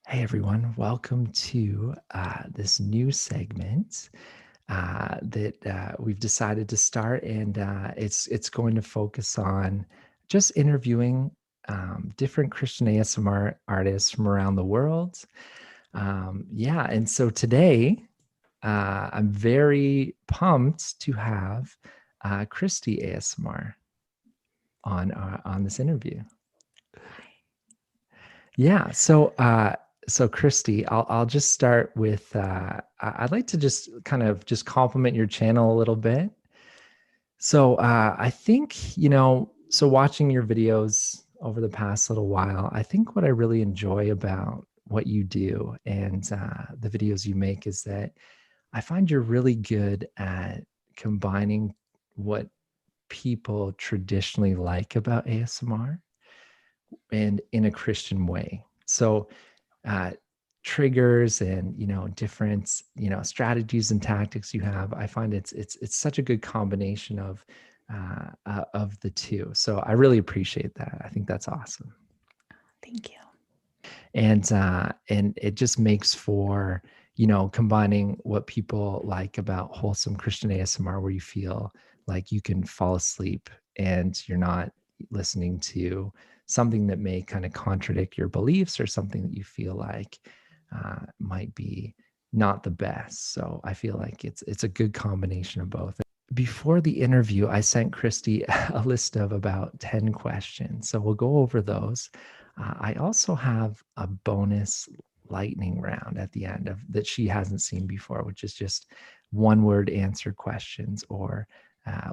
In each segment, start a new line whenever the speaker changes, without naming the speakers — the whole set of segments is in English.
Hey everyone, welcome to this new segment that we've decided to start, and it's going to focus on just interviewing different Christian ASMR artists from around the world. Yeah, and so today I'm very pumped to have Christi ASMR on this interview. Yeah. So Christy, I'll just start with I'd like to just kind of just compliment your channel a little bit. So I think, so watching your videos over the past little while, I think what I really enjoy about what you do and the videos you make is that I find you're really good at combining what people traditionally like about ASMR and in a Christian way. So uh, triggers and different strategies and tactics you have, I find it's such a good combination of the two. So I really appreciate that. I think that's awesome.
Thank you.
And it just makes for combining what people like about wholesome Christian ASMR, where you feel like you can fall asleep and you're not listening to something that may kind of contradict your beliefs or something that you feel like might be not the best. So I feel like it's a good combination of both. Before the interview, I sent Christy a list of about 10 questions. So we'll go over those. I also have a bonus lightning round at the end of that she hasn't seen before, which is just one word answer questions or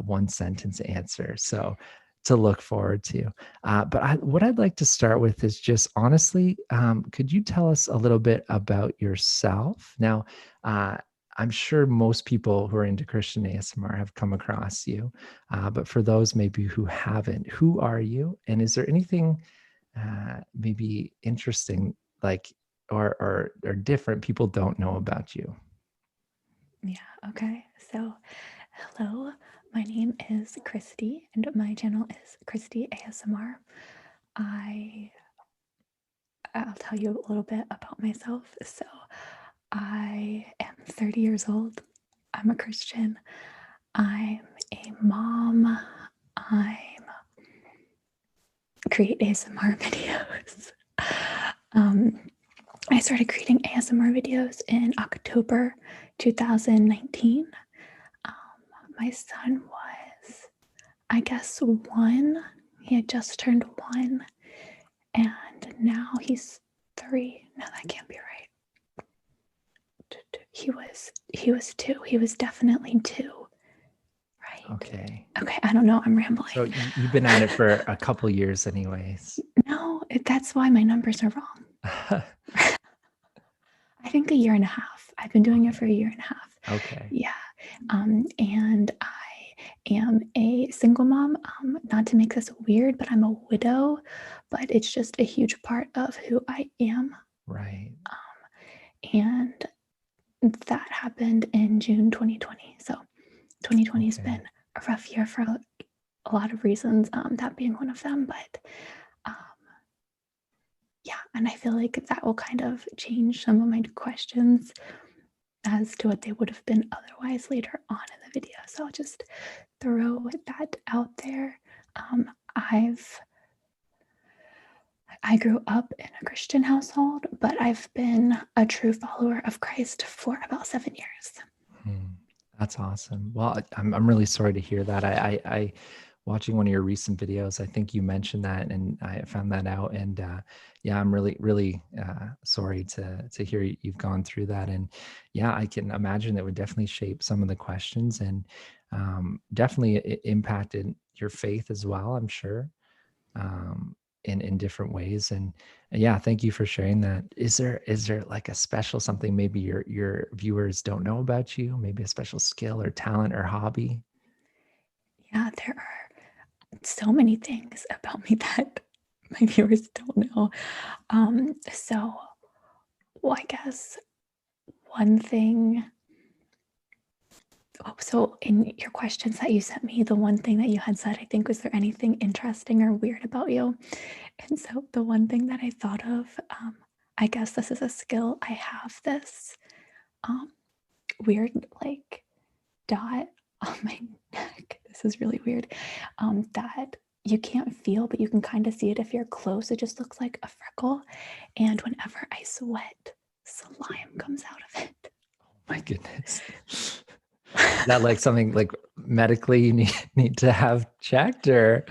one sentence answer. So to look forward to. But what I'd like to start with is just honestly, could you tell us a little bit about yourself? Now, I'm sure most people who are into Christian ASMR have come across you, but for those maybe who haven't, who are you? And is there anything maybe interesting, like or different people don't know about you?
Yeah, okay. So, hello, my name is Christy, and my channel is Christi ASMR. I I'll tell you a little bit about myself. So, I am 30 years old. I'm a Christian. I'm a mom. I create ASMR videos. um, I started creating ASMR videos in October 2019. Um, my son was, I guess, one. He had just turned one, and now he's three. No, that can't be right. He was two. He was definitely two, right?
Okay.
Okay, I don't know. I'm rambling.
So you've been at it for a couple years anyways.
No, that's why my numbers are wrong. I think a year and a half. I've been doing it for a year and a half.
Okay.
Yeah. And I am a single mom. Not to make this weird, but I'm a widow, but it's just a huge part of who I am.
Right.
And that happened in June 2020. So 2020 has been
Okay.
a rough year for a lot of reasons, that being one of them. But um, yeah, and I feel like that will kind of change some of my questions as to what they would have been otherwise later on in the video. So I'll just throw that out there. Um, I've I grew up in a Christian household, but I've been a true follower of Christ for about 7 years.
Hmm. That's awesome. Well, I'm really sorry to hear that. I watching one of your recent videos, I think you mentioned that, and I found that out. And yeah, I'm really sorry to hear you've gone through that. And yeah, I can imagine that would definitely shape some of the questions, and definitely it impacted your faith as well, I'm sure. In different ways. And yeah, thank you for sharing that. Is there like a special something maybe your viewers don't know about you, maybe a special skill or talent or hobby?
Yeah, there are so many things about me that my viewers don't know. So, well, I guess one thing. Oh, so in your questions that you sent me, the one thing that you had said, I think, was there anything interesting or weird about you? And so the one thing that I thought of, I guess this is a skill. I have this weird like dot on my neck. This is really weird. That you can't feel, but you can kind of see it if you're close. It just looks like a freckle. And whenever I sweat, slime comes out of it.
My goodness. Is that like something like medically you need to have checked, or?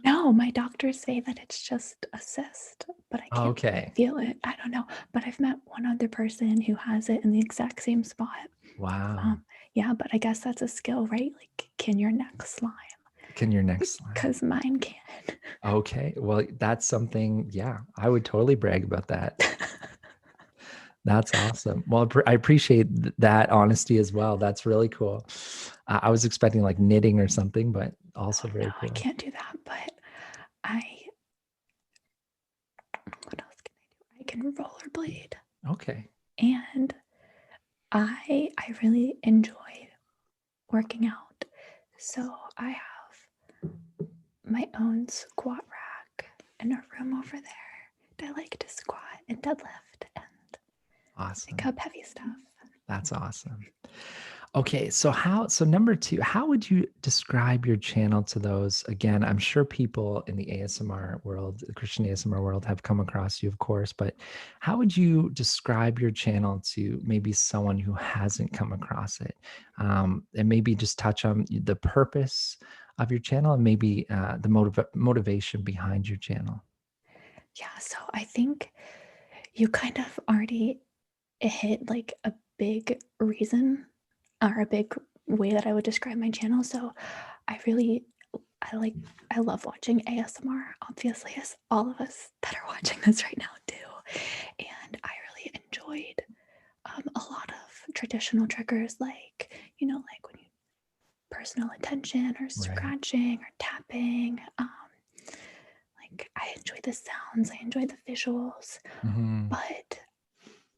No, my doctors say that it's just a cyst, but I can't
Okay.
feel it. I don't know. But I've met one other person who has it in the exact same spot.
Wow.
Yeah, but I guess that's a skill, right? Like, can your neck slime?
Can your neck slime?
Because mine can.
Okay. Well, that's something, yeah, I would totally brag about that. That's awesome. Well, I appreciate that honesty as well. That's really cool. I was expecting like knitting or something, but also very
No, I
cool.
can't do that. But what else can I do? I can rollerblade.
Okay.
And I really enjoy working out. So I have my own squat rack in a room over there. I like to squat and deadlift and
Awesome.
pick up heavy stuff.
That's awesome. Okay, so number 2, how would you describe your channel to those? Again, I'm sure people in the ASMR world, the Christian ASMR world, have come across you, of course, but how would you describe your channel to maybe someone who hasn't come across it? And maybe just touch on the purpose of your channel and maybe the motivation behind your channel.
Yeah, so I think you kind of already hit like a big reason or a big way that I would describe my channel. So I really I love watching ASMR, obviously, as all of us that are watching this right now do. And I really enjoyed a lot of traditional triggers like, like when you personal attention or
Right.
scratching or tapping. Like I enjoy the sounds, I enjoy the visuals,
Hmm.
but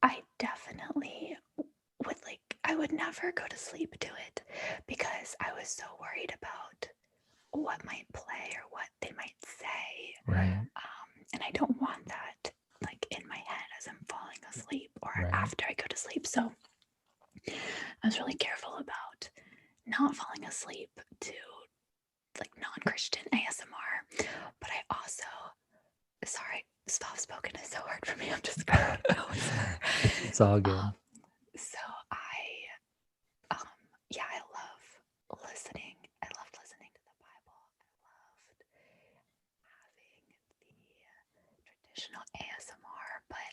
I definitely I would never go to sleep to it because I was so worried about what might play or what they might say.
Right.
And I don't want that like in my head as I'm falling asleep or
Right.
after I go to sleep. So I was really careful about not falling asleep to like non-Christian ASMR. But I also, sorry, soft spoken is so hard for me. I'm just going to whisper.
It's all good.
So yeah, I love listening. I loved listening to the Bible. I loved having the traditional ASMR, but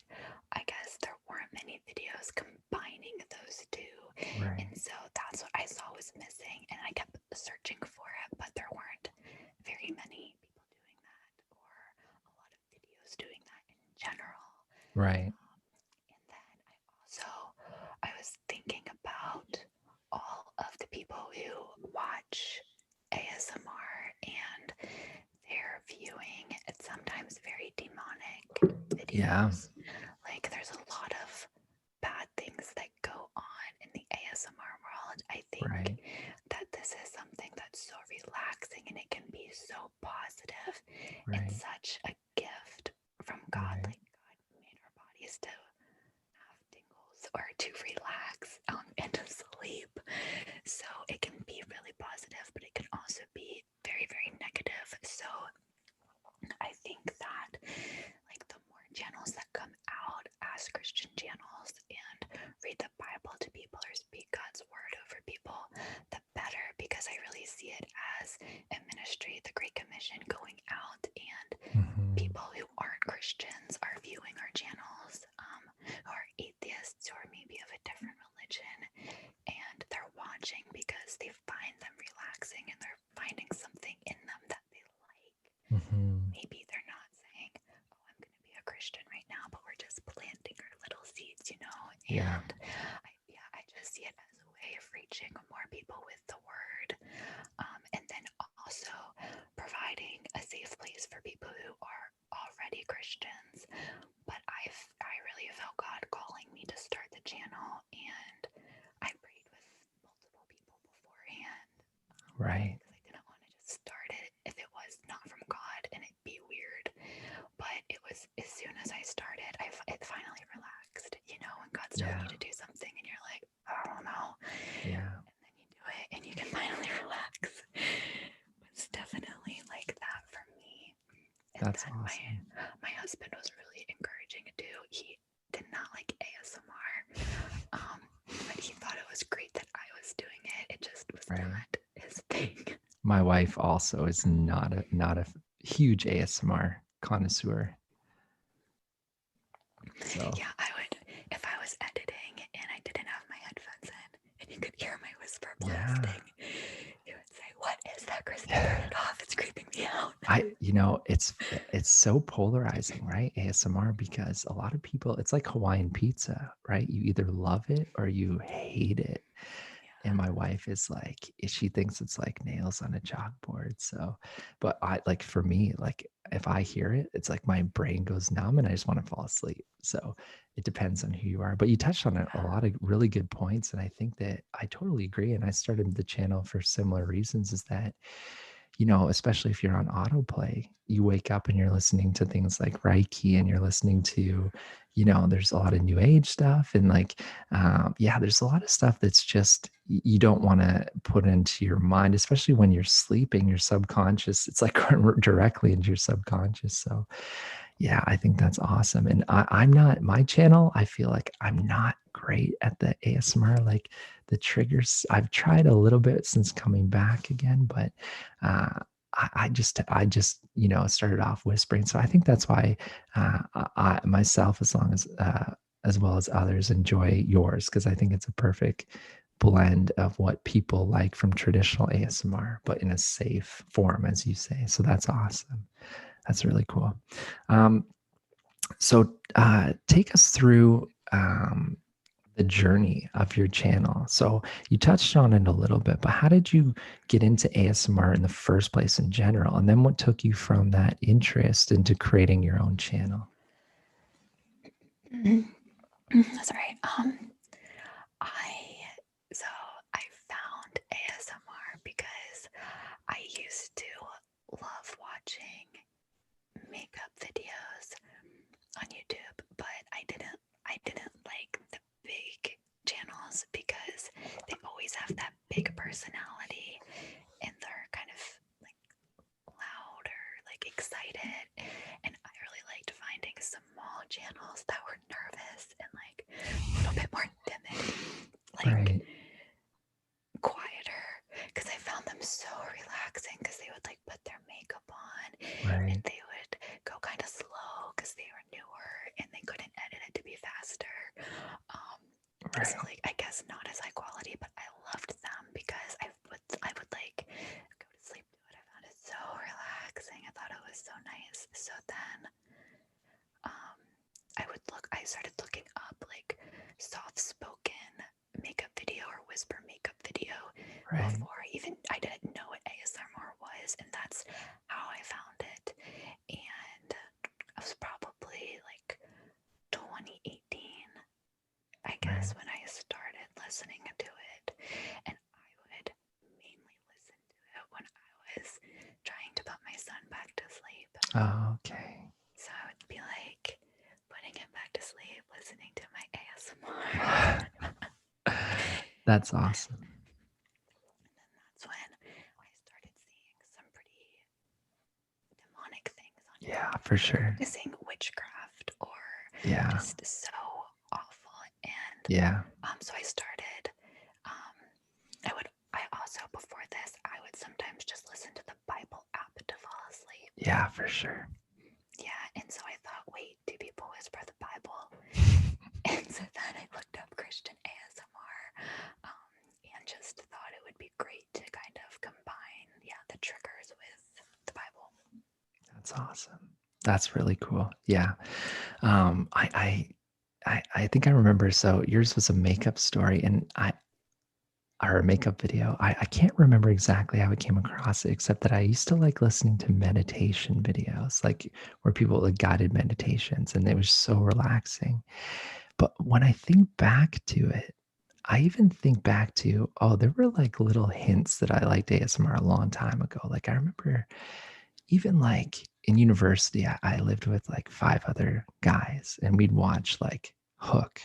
I guess there weren't many videos combining those two.
Right.
And so that's what I saw was missing. And I kept searching for it, but there weren't very many people doing that or a lot of videos doing that in general.
Right.
And then I was thinking about all of the people who watch ASMR and they're viewing it's sometimes very demonic
Yeah.
videos. Like there's a lot of bad things that go on in the ASMR world. I think
Right.
that this is something that's so relaxing and it can be so positive.
Right.
It's such a gift from God.
Right.
Like God made our bodies to have tingles or to relax and to sleep. So it can be really positive, but it can also be very, very negative. So I think that like the more channels that come out as Christian channels and read the Bible to people or speak God's word over people, the better, because I really see it as a ministry, the Great Commission going out, and
Hmm.
people who aren't Christians are viewing our channels, who are atheists or maybe of a different religion, and they're watching because they find them relaxing and they're finding something in them that they like.
Hmm.
Maybe they're not saying, oh, I'm going to be a Christian right now, but we're just planting our little seeds,
Yeah.
And I just see it as a way of reaching more people with the word. And then also providing a safe place for people who are already Christians. But I really felt God calling me to start the channel, and I prayed with multiple people beforehand.
Right.
Because I didn't want to just start it if it was not from God and it'd be weird. But it was as soon as I started, it finally something and you're like, I don't know.
Yeah.
And then you do it and you can finally relax. It's definitely like that for me. And
That's
then
awesome.
my husband was really encouraging it too. He did not like ASMR, but he thought it was great that I was doing it. It just was
Right.
not his thing.
My wife also is not a huge ASMR connoisseur. So
Yeah, I would, if I was editing and I didn't have my headphones in and you could hear my whisper
yeah.
blasting, you would say, "What is that, Christi? Turn it off. It's creeping me out."
It's so polarizing, right? ASMR, because a lot of people, it's like Hawaiian pizza, right? You either love it or you hate it. And my wife is like, she thinks it's like nails on a chalkboard. So, but for me, like if I hear it, it's like my brain goes numb and I just want to fall asleep. So it depends on who you are. But you touched on a lot of really good points. And I think that I totally agree. And I started the channel for similar reasons, is that, especially if you're on autoplay, you wake up and you're listening to things like Reiki, and you're listening to, there's a lot of new age stuff. And there's a lot of stuff that's just, you don't want to put into your mind, especially when you're sleeping, your subconscious, it's like going directly into your subconscious. So yeah, I think that's awesome. And I'm not, my channel, I feel like I'm not great at the ASMR, like the triggers. I've tried a little bit since coming back again, but uh, I just, started off whispering. So I think that's why I myself, as well as others, enjoy yours, because I think it's a perfect blend of what people like from traditional ASMR, but in a safe form, as you say. So that's awesome. That's really cool. Um, take us through the journey of your channel. So you touched on it a little bit, but how did you get into ASMR in the first place in general? And then what took you from that interest into creating your own channel?
Sorry. I so I found ASMR because I used to love watching makeup videos on YouTube, but I didn't like the big channels because they always have that big personality and they're kind of like loud or like excited. And I really liked finding small channels that were nervous and like a little bit more timid, like
Right.
quieter, because I found them so relaxing because they would like put their makeup on and
Right.
they would go kind of slow because they were newer and they couldn't edit it to be faster. So
Right.
like I guess not as high quality, but I loved them because I would like go to sleep to it. I found it so relaxing. I thought it was so nice. So then I started looking up like soft spoken makeup video or whisper makeup video
Right.
before I didn't know what ASMR was, and that's how I found it. And it was probably like 2018, I guess,
Right.
when I started listening to it. And I would mainly listen to it when I was trying to put my son back to sleep.
Oh, okay.
So I would be like putting him back to sleep, listening to my ASMR.
That's awesome.
And then that's when I started seeing some pretty demonic things on
Yeah,
YouTube,
for sure.
practicing witchcraft or
Yeah.
just so awful. And
Yeah.
so I started. I also before this I would sometimes just listen to the Bible app to fall asleep.
Yeah, for sure.
Yeah, and so I thought, wait, do people whisper the Bible? And so then I looked up Christian ASMR, and just thought it would be great to kind of combine, the triggers with the Bible.
That's awesome. That's really cool. Yeah. I think I remember. So yours was a makeup story, and or a makeup video. I can't remember exactly how I came across it, except that I used to like listening to meditation videos, like where people like guided meditations, and it was so relaxing. But when I think back to it, I even think back to, oh, there were like little hints that I liked ASMR a long time ago. Like I remember even like in university, I lived with like 5 other guys, and we'd watch like Hook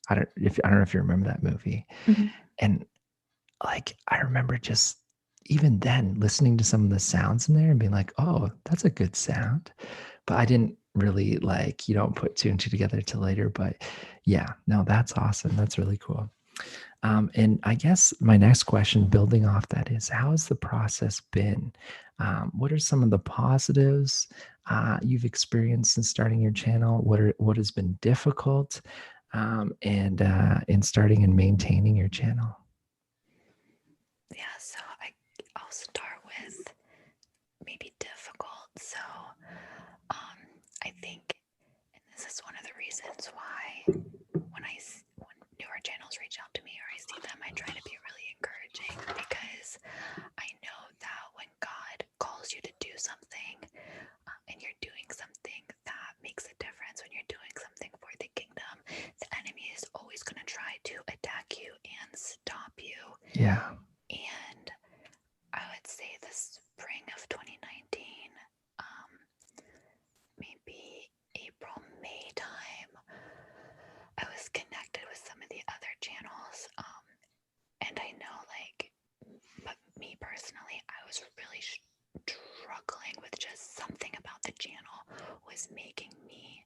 I don't know if you remember that movie.
Mhm.
And like I remember just even then listening to some of the sounds in there and being like, oh, that's a good sound. But I didn't really like, you don't put two and two together till later. But yeah, no, that's awesome. That's really cool. And I guess my next question, building off that, is how has the process been? What are some of the positives you've experienced in starting your channel? What has been difficult, and in starting and maintaining your channel?
Yeah, so I'll start with maybe difficult. So I think, and this is one of the reasons why when newer channels reach out to me or I see them, I try to be really encouraging, because I know that when God calls you to do something, and you're doing something that makes a difference, when you're doing something for the kingdom, the enemy is always going to try to attack you and stop you.
Yeah.
And I would say the spring of 2019, maybe April, May time, I was connected with some of the other channels. And I know, like, but me personally, I was really struggling with just something about the channel was making me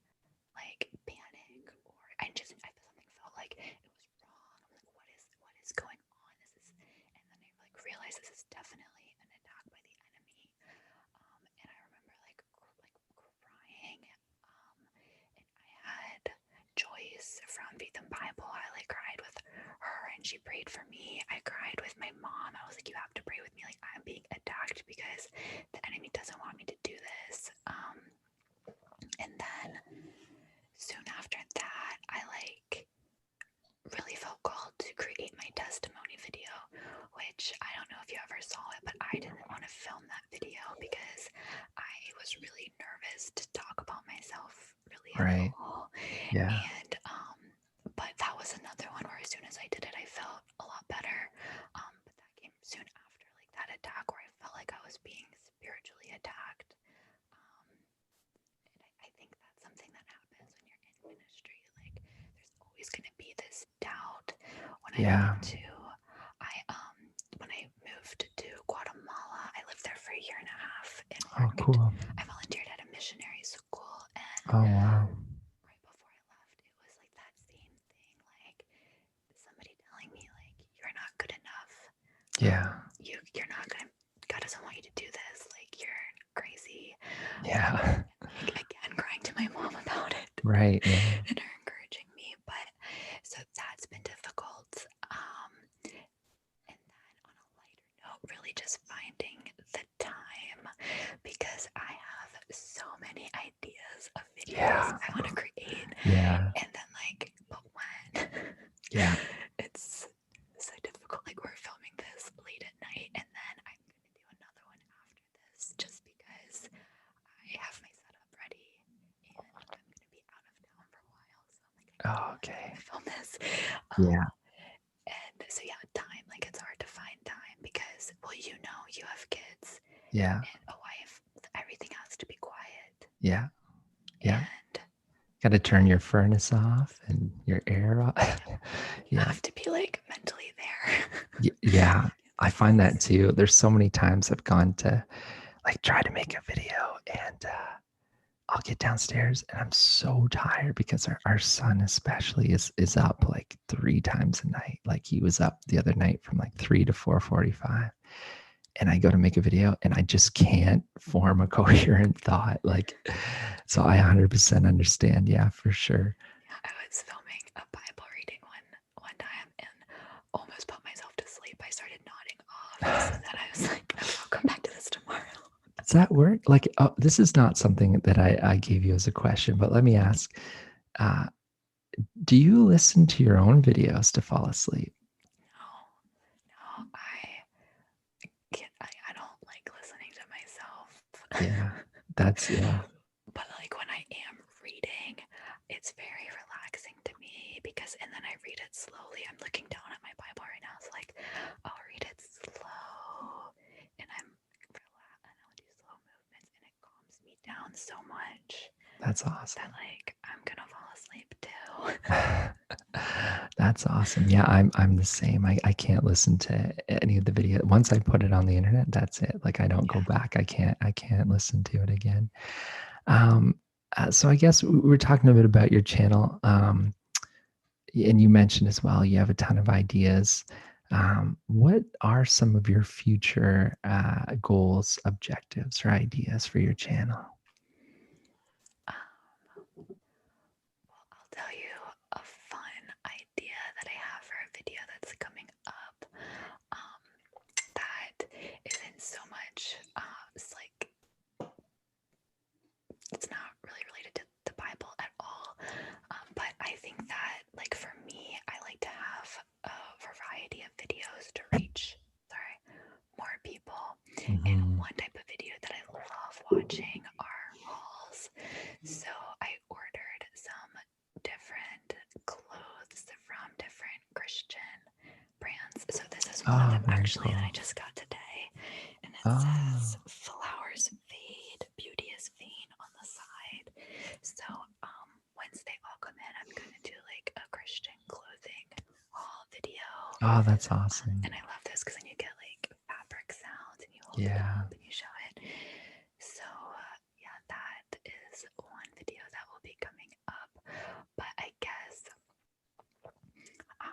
like panic, or something felt like it was wrong. I'm like, what is going on? And then I like realized this is definitely an attack by the enemy. And I remember like crying. And I had Joyce from Faith and Bible. I like cried with her, and she prayed for me. I cried with my mom. I was like, you have to pray with me. Like, I'm being attacked because the enemy doesn't want me to do this. And then soon after that, I like really felt called to create my testimony video, which I don't know if you ever saw it, but I didn't want to film that video because I was really nervous to talk about myself really at
Right.
all.
Yeah.
And but that was another one where as soon as I did it, I felt a lot better. But that came soon after like that attack where I felt like I was being spiritually attacked. And I think that's something that happens when you're in ministry. Like, there's always going to be this doubt. When
Yeah.
when I moved to Guatemala, I lived there for a year and a half and
Oh,
worked.
cool.
I volunteered at a missionary school, and
Oh, wow.
right before I left, it was like that same thing, like somebody telling me like, you're not good enough.
Yeah.
You're not gonna. God doesn't want you to do this. Like, you're crazy.
Yeah.
Again, crying to my mom about it.
Right. Yeah.
And her encouraging me. But so that's been difficult. And then on a lighter note, really just finding the time, because I have so many ideas of videos I want to create.
Yeah.
And then like, but when?
Yeah.
It's so difficult. Like, we're filming this late at night, and then I'm going to do another one after this just because I have my setup ready, and I'm going to be out of town for a while. So I'm like,
Oh, okay.
I film this.
Yeah.
And so yeah, time, like, it's hard to find time because, well, you have kids
Yeah.
and a wife. Everything has to be quiet.
Yeah. Yeah.
And
Got to turn your furnace off and your air off.
you
Yeah.
have to be like mentally there.
Yeah. I find that too. There's so many times I've gone to like try to make a video, and I'll get downstairs and I'm so tired because our son especially is up like 3 times a night. Like he was up the other night from like 3 to 4:45. And I go to make a video and I just can't form a coherent thought. Like, so I 100% understand. Yeah, for sure.
Yeah, I was filming a Bible reading one time and almost put myself to sleep. I started nodding off. So then I was like, okay, I'll come back to this tomorrow.
Does that work? Like, this is not something that I gave you as a question, but let me ask, uh, do you listen to your own videos to fall asleep?
No, I don't like listening to myself.
Yeah, yeah.
But like when I am reading, it's very relaxing to me because, and then I read it slowly. I'm looking down at my Bible right now. It's like, I'll read it slow, and I'll do slow movements, and it calms me down so much
That's awesome.
that like I'm gonna fall asleep too.
That's awesome. Yeah, I'm the same. I can't listen to any of the video. Once I put it on the internet, that's it. Like I don't go
Yeah.
back. I can't listen to it again. Um, so I guess we were talking a bit about your channel, and you mentioned as well you have a ton of ideas. What are some of your future goals, objectives, or ideas for your channel?
Well, I'll tell you a fun idea that I have for a video that's coming up. Um, that isn't so much. It's like it's not really related to the Bible at all. But I think that, like for me, I like to have a variety of videos to reach. Sorry, more people. And
Hmm.
one type of video that I love watching are hauls. So I ordered some different clothes from different Christian brands. So this is one of
Oh,
them
very
actually that
cool.
I just got today. And it says
Oh,
flowers fade, beauty is vain on the side. So once they all come in, I'm gonna do like a Christian clothing haul video.
oh, that's awesome.
And I love this because then you get like fabric sounds and you hold it
Yeah.
up and you show it. So yeah, that is one video that will be coming up. But I guess I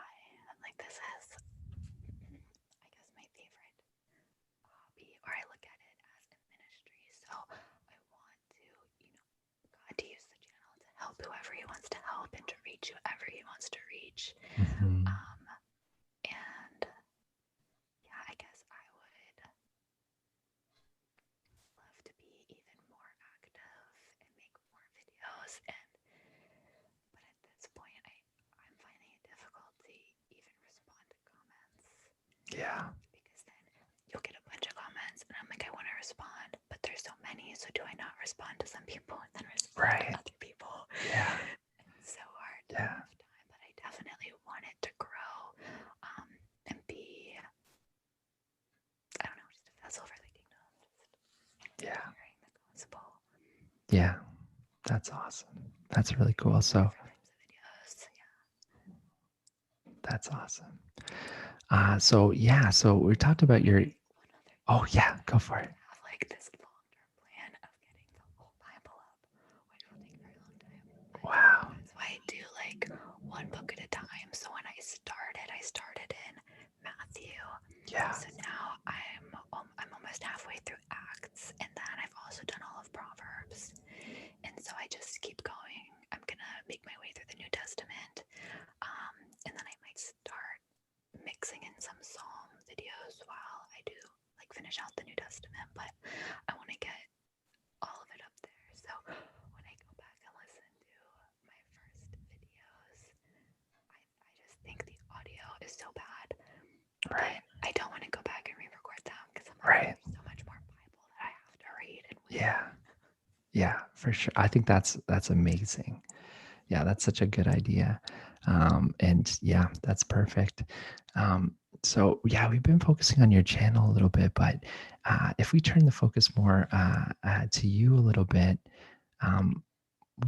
like this as I guess my favorite hobby, or I look at it as a ministry. So I want to, God to use the channel to help whoever He wants to help and to reach whoever He wants to reach.
Hmm.
And yeah, I guess I would love to be even more active and make more videos. But at this point, I'm finding it difficult to even respond to comments
Yeah.
because then you'll get a bunch of comments, and I'm like, I want to respond, but there's so many. So do I not respond to some people and then respond to
Right.
other people?
Yeah.
It's so hard to
Yeah.
have time, but I definitely want it to grow and be, I don't know, just a vessel for the kingdom, just
Yeah.
sharing the gospel.
Yeah. That's awesome. That's really cool. So
Different types of videos. Yeah.
that's awesome. So yeah, so we talked about your.
Like one other
Oh
thing,
yeah, go for
I
it.
have like this long-term plan of getting the whole Bible up, which will take a very long time.
Wow.
That's why I do like one book at a time. So when I started in Matthew.
Yeah.
So now I'm almost halfway through Acts, and then I've also done all of Proverbs. And so I just keep going. I'm gonna make my way through the New Testament, and then I might start mixing in some Psalm videos while I do like finish out the New Testament. But I want to get all of it up there. So when I go back and listen to my first videos, I just think the audio is so bad.
Right.
But I don't want to go back and re-record them because I'm like,
Right.
there's so much more Bible that I have to read and
Yeah. Yeah, for sure. I think that's amazing. Yeah, that's such a good idea. And yeah, that's perfect. So yeah, we've been focusing on your channel a little bit, but if we turn the focus more to you a little bit, um,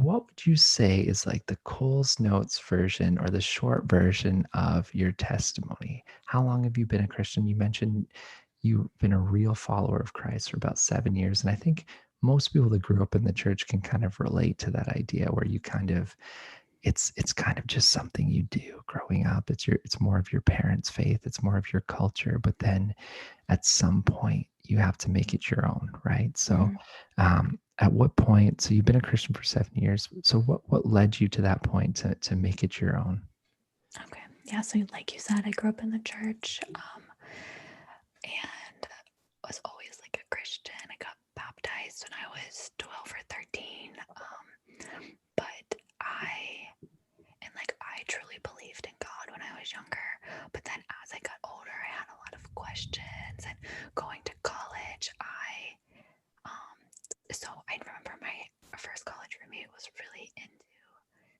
what would you say is like the Coles Notes version or the short version of your testimony? How long have you been a Christian? You mentioned you've been a real follower of Christ for about 7 years. And I think most people that grew up in the church can kind of relate to that idea where you kind of it's kind of just something you do growing up. It's more of your parents' faith, it's more of your culture, but then at some point you have to make it your own, right? So
Mhm.
at what point, so you've been a Christian for 7 years, so what led you to that point to make it your own?
Okay. Yeah. So, like you said, I grew up in the church, and was always like a Christian. I got baptized when I was 12 or 13. But I truly believed in God when I was younger. But then as I got older, I had a lot of questions. And going to college, so I remember my first college roommate was really into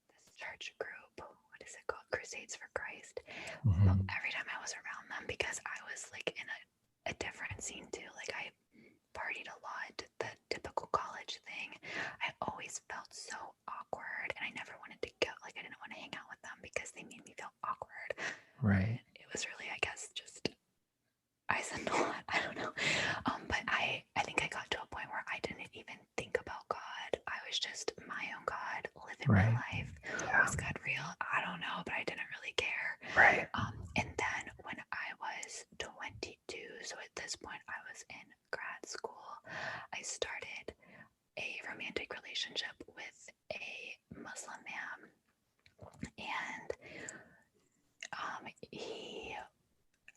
this church group. What is it called? Crusades for Christ. But
Mhm.
every time I was around them, because I was like in a different scene too, like I partied a lot, the typical college thing, I always felt so awkward, and I never wanted to go. Like I didn't want to hang out with them because they made me feel awkward. my
Right.
life.
Yeah.
Was God real? I don't know, but I didn't really care.
Right.
And then when I was 22, so at this point I was in grad school, I started a romantic relationship with a Muslim man. And he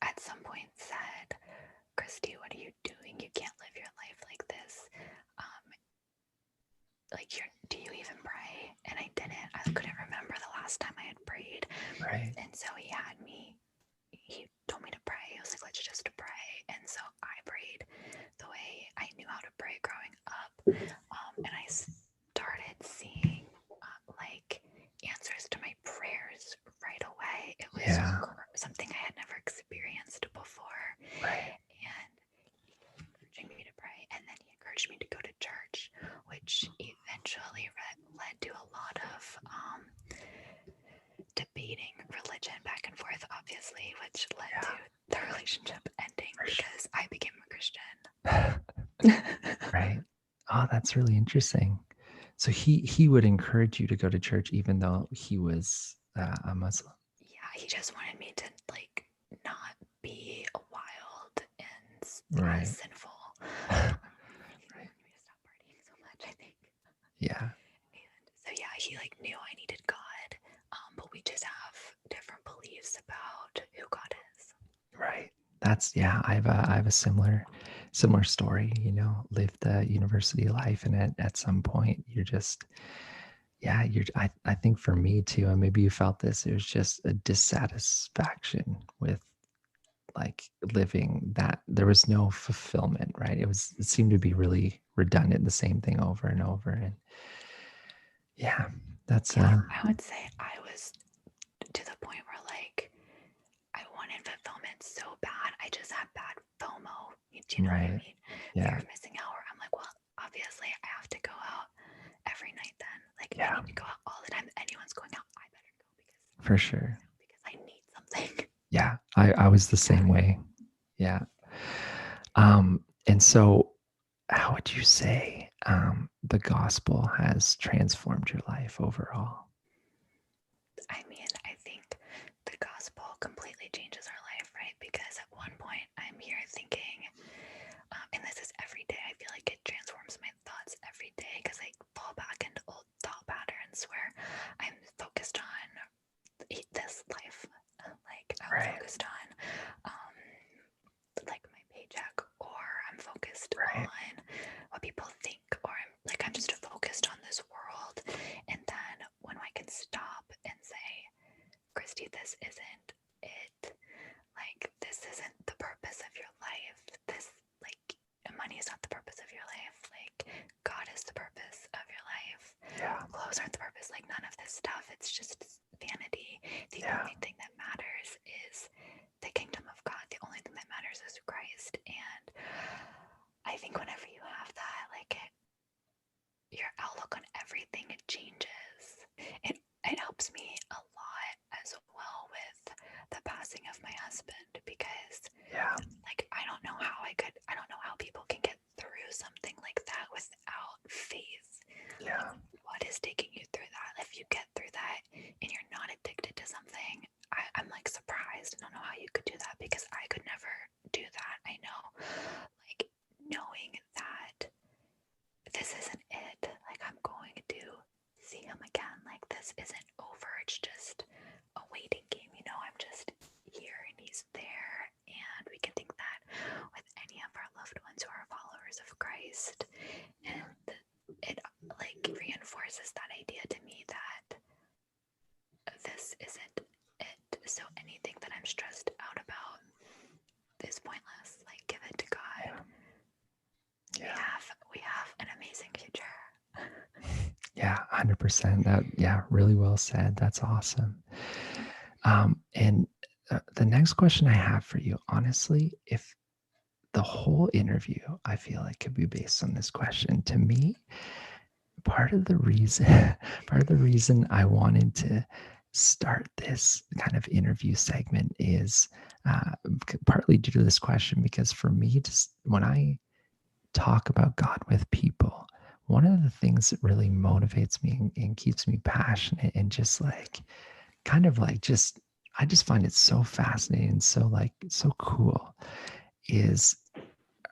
at some point said, Christy, what are you doing? You can't live your life like this. Do you even pray? And I didn't. I couldn't remember the last time I had prayed.
Right.
And so he told me to pray. He was like, let's just pray. And so I prayed the way I knew how to pray growing up. And I started seeing answers to my prayers right away. It was something I had never experienced before.
Right.
And he encouraging me to pray. And then he encouraged me to go to church, which eventually led to a lot of debating religion back and forth, obviously, which led to the relationship ending because I became a Christian.
Right. Oh, that's really interesting. So he would encourage you to go to church even though he was a Muslim.
Yeah, he just wanted me to not be wild and sinful. He wanted me to stop partying so much, I think.
Yeah.
And so yeah, he knew I needed God, but we just have different beliefs about who God is.
Right. That's I have a similar story, lived the university life, and at some point you're just I think for me too, and maybe you felt this, it was just a dissatisfaction with living that there was no fulfillment, right? It seemed to be really redundant, the same thing over and over. And that's
I would say I was to the point where I wanted fulfillment so bad. I just had bad FOMO. Do you know what I mean? Fear of missing out. Where I'm like, well, obviously I have to go out every night then. If I need to go out all the time, anyone's going out, I better go
for sure.
Because I need something.
Yeah, I was the same way. Yeah. And so how would you say the gospel has transformed your life overall?
I mean, I think the gospel completely changes our life, right? Because at one point I'm here thinking, and this is every day, I feel like it transforms my thoughts every day because I fall back into old thought patterns where I'm focused on this life. I'm focused on my paycheck, or I'm focused on what people think, or I'm just focused on this world. And then when I can stop and say, Christy, this isn't it. This isn't the purpose of your life. Money is not the purpose of your life. God is the purpose of your life.
Yeah.
Clothes aren't the purpose. None of this stuff. It's just vanity. The only thing that matters is the kingdom of God. The only thing that matters is Christ. And I think whenever you have that, your outlook on everything, it changes. It helps me a lot as well with the passing of my husband, because I don't know how people can get through something like that without faith. What is taking you through that? If you get through that and you're not addicted to something, I'm surprised. I don't know how you could do that, because I could never do that. I know, knowing that this isn't it, I'm going to see him again. This isn't over. It's just a waiting game. I'm just here and he's there. And we can think that with any of our loved ones who are followers of Christ. And it reinforces that idea to me that this isn't it. So anything that I'm stressed out about is pointless. Give it to God. We have an amazing future.
Yeah, 100%. That, really well said. That's awesome. And the next question I have for you, honestly, if the whole interview, I feel like, could be based on this question. To me, part of the reason I wanted to start this kind of interview segment is partly due to this question, because for me, when I talk about God with people, one of the things that really motivates me and keeps me passionate and just like kind of like just I just find it so fascinating, so like so cool is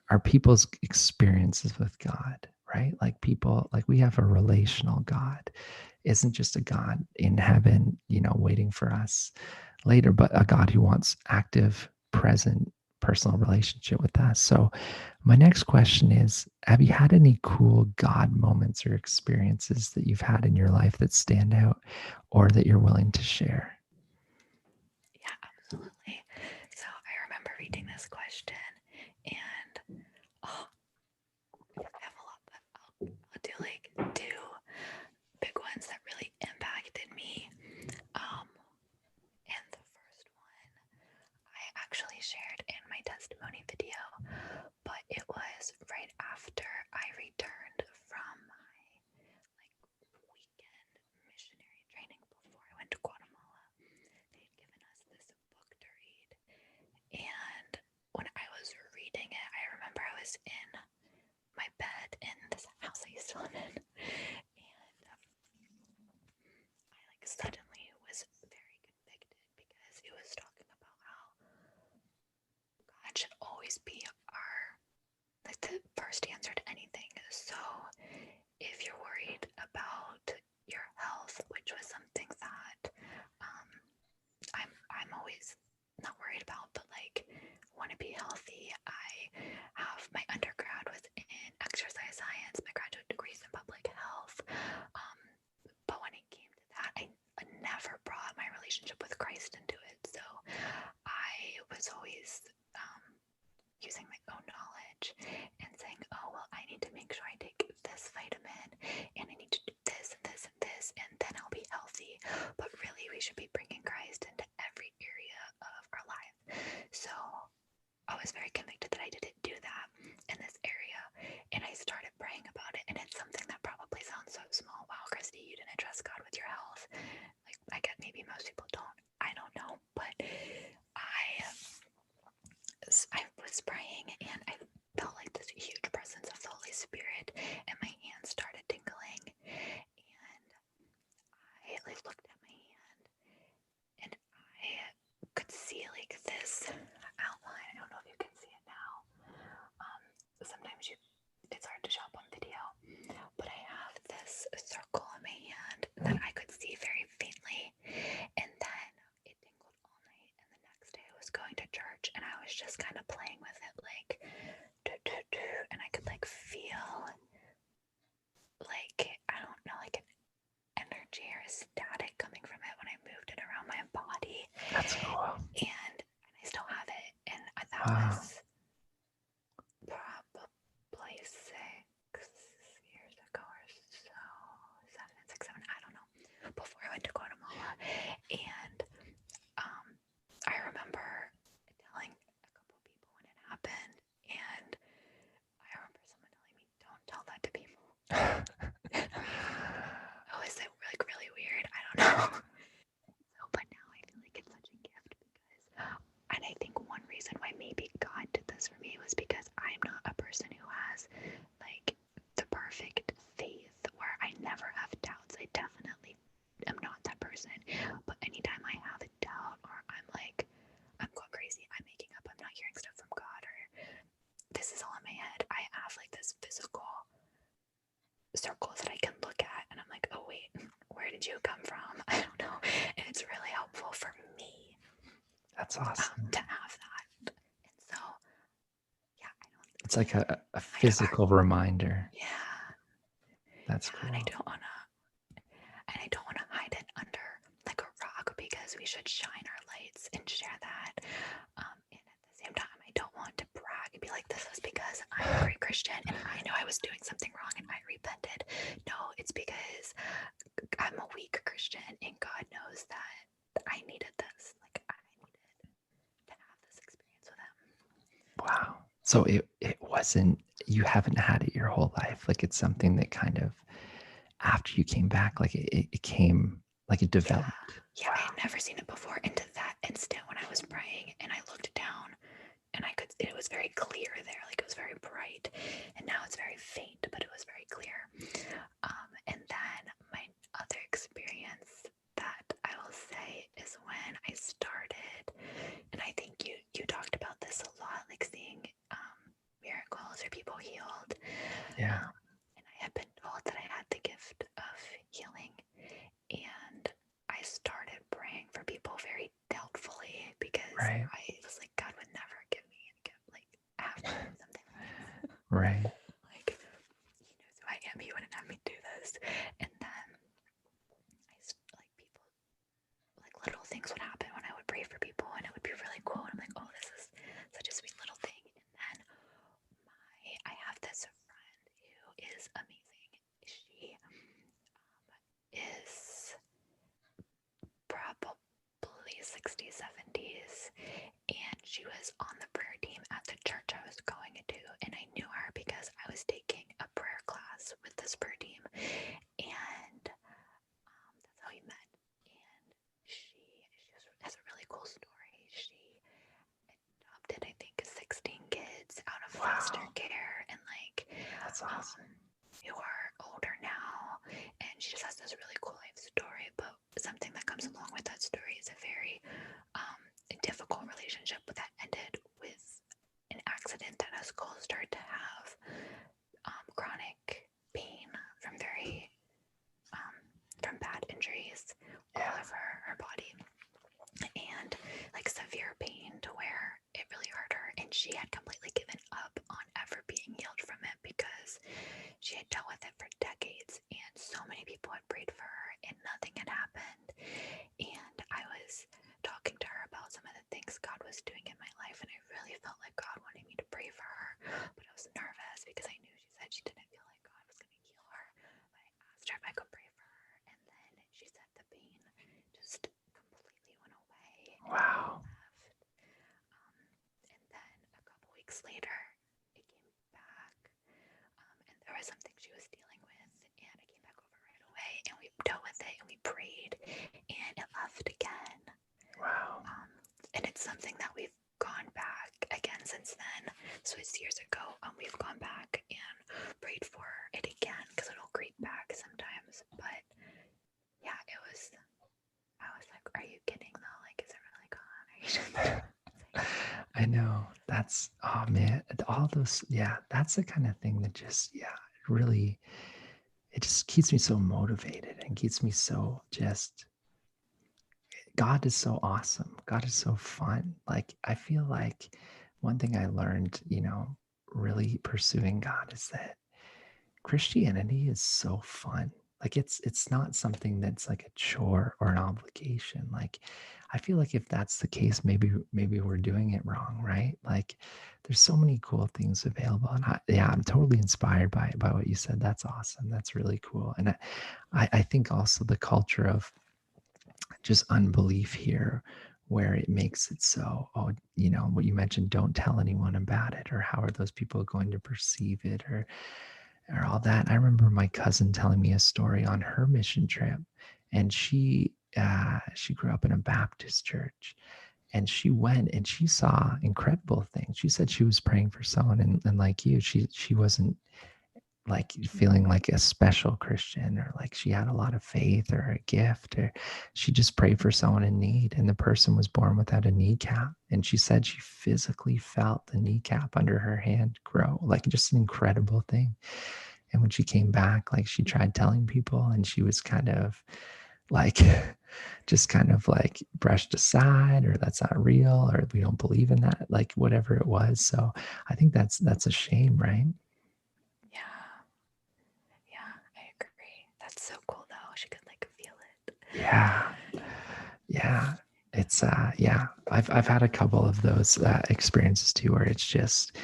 are people's experiences with God, right? Like people, like we have a relational God. Isn't just a God in heaven, waiting for us later, but a God who wants active, present, personal relationship with us. So my next question is, have you had any cool God moments or experiences that you've had in your life that stand out or that you're willing to share?
Yeah, absolutely. So I remember reading this question, and oh, I have a lot, but I'll do like two big ones that really impacted me. And the first one I actually shared in my testimony video, but it was right after I returned from my weekend missionary training before I went to Guatemala. They'd given us this book to read, and when I was reading it, I remember I was in my bed in this house I used to live in, and I suddenly was very convicted because it was talking about how God should always be the first answer to anything. So if you're worried about your health, which was something that I'm always not worried about, but like want to be healthy. I have my undergrad was in exercise science, my graduate degrees in public health. But when it came to that, I never brought my relationship with Christ into it. So I was always using my own knowledge and saying, oh, well, I need to make sure I take this vitamin and I need to do this and this and this, and then I'll be healthy. But really, we should be bringing Christ into every area of our life. So I was very convicted that I didn't do that in this area, and I started praying about it. And it's something that probably sounds so small. Wow, Christy, you didn't trust God with your health. Like, I get maybe most people don't. I don't know, but I was praying and I felt like this huge presence of the Holy Spirit, and my hands started tingling, and I looked at my hand and I could see like this outline. I don't know if you can see it now. Sometimes it's hard to show up on video, but I have this circle in my hand that I could see very faintly, and then it tingled all night. And the next day I was going to church and I was just kind of playing with it, like and I could like feel like, I don't know, like an energy or a static coming from it when I moved it around my body.
That's cool.
And I still have it, and that
Wow.
was probably 6 years ago or so, 7, I don't know, before I went to Guatemala. And I remember telling a couple people when it happened, and I remember someone telling me, don't tell that to people. Oh, is it like really weird? I don't know. So, but now I feel like it's such a gift because, and I think one reason why maybe God did this for me was because I'm not a person who has like the perfect faith where I never have doubts. I definitely am not that person. But anytime I have a doubt, or I'm like, I'm going crazy, I'm making up, I'm not hearing stuff from God, or this is all in my head, I have like this physical circles that I can look at, and I'm like, oh wait, where did you come from? I don't know. And it's really helpful for me.
That's awesome.
To have that. And so, yeah,
it's like a physical reminder.
Yeah.
That's cool.
And I don't wanna hide it under like a rock, because we should shine our lights and share that. And at the same time, I don't want to brag and be like, this is because I'm a great Christian and I know I was doing something wrong and I repented. No, it's because I'm a weak Christian and God knows that I needed this. Like, I needed to have this experience with him.
Wow. So it wasn't, you haven't had it your whole life. Like it's something that kind of, after you came back, like it came, like it developed.
Yeah, wow. I had never seen it before. Into that instant when I was praying and I looked down and it was very clear there, like it was very bright, and now it's very faint, but it was very clear. And then my other experience that I will say is when I started, and I think you talked about this a lot, like seeing miracles or people healed.
Yeah.
And I had been told that I had the gift of healing, and I started praying for people very doubtfully because
Right.
I was like, God would never give me a gift, like have to do something like this.
Right.
Like, he knows who I am, he wouldn't have me do this. And then like people, like little things would happen when I would pray for people, and it would be really cool. And I'm like, oh, this is such a sweet little thing. And then I have this friend who is amazing. She is probably 60s, 70s, and she was on the prayer team at the church I was going to, and I knew her because I was taking a prayer class with this prayer team, and that's how we met. And she has a really cool story. She adopted, I think, 16 kids out of foster care, and like
That's awesome.
who are older now, and she just has this really cool life story. But something that comes along with that story is a very difficult relationship that ended with an accident that has caused her to have chronic pain from from bad injuries all over her body, and like severe pain to where it really hurt her, and she had completely given up on ever being healed from it because she had dealt with it for decades, and so many people had prayed for her and nothing had happened. And I was talking to her about some of the things God was doing in my life, and I really felt like God wanted me to pray for her, but I was nervous because I knew she said she didn't feel like God was going to heal her. But I asked her if I could pray for her, and then she said the pain just completely went away.
Wow.
And then a couple weeks later, it came back, and there was something she was dealing with, and I came back over right away, and we dealt with it, and we prayed, and it left again.
Wow.
And it's something that we've gone back again since then. So it's years ago, we've gone back and prayed for it again because it'll creep back sometimes. But yeah, I was like, are you kidding though? Like, is it really gone? Are you just
I know. That's, oh man, all those, yeah, that's the kind of thing that just, yeah, really, it just keeps me so motivated and keeps me so just, God is so awesome. God is so fun. Like, I feel like one thing I learned, really pursuing God is that Christianity is so fun. Like it's not something that's like a chore or an obligation. Like I feel like if that's the case, maybe we're doing it wrong, right? Like there's so many cool things available, and I'm totally inspired by what you said. That's awesome. That's really cool, and I think also the culture of just unbelief here where it makes it so, oh, what you mentioned, don't tell anyone about it, or how are those people going to perceive it, or all that. I remember my cousin telling me a story on her mission trip, and she grew up in a Baptist church, and she went and she saw incredible things. She said she was praying for someone, and like you, she wasn't like feeling like a special Christian, or like she had a lot of faith or a gift, or she just prayed for someone in need, and the person was born without a kneecap, and she said she physically felt the kneecap under her hand grow, like just an incredible thing. And when she came back, like she tried telling people, and she was kind of like just kind of like brushed aside, or that's not real, or we don't believe in that, like whatever it was. So I think that's a shame, right?
Yeah, I agree. That's so cool though. She could like feel it.
Yeah, it's yeah, I've had a couple of those experiences too, where it's just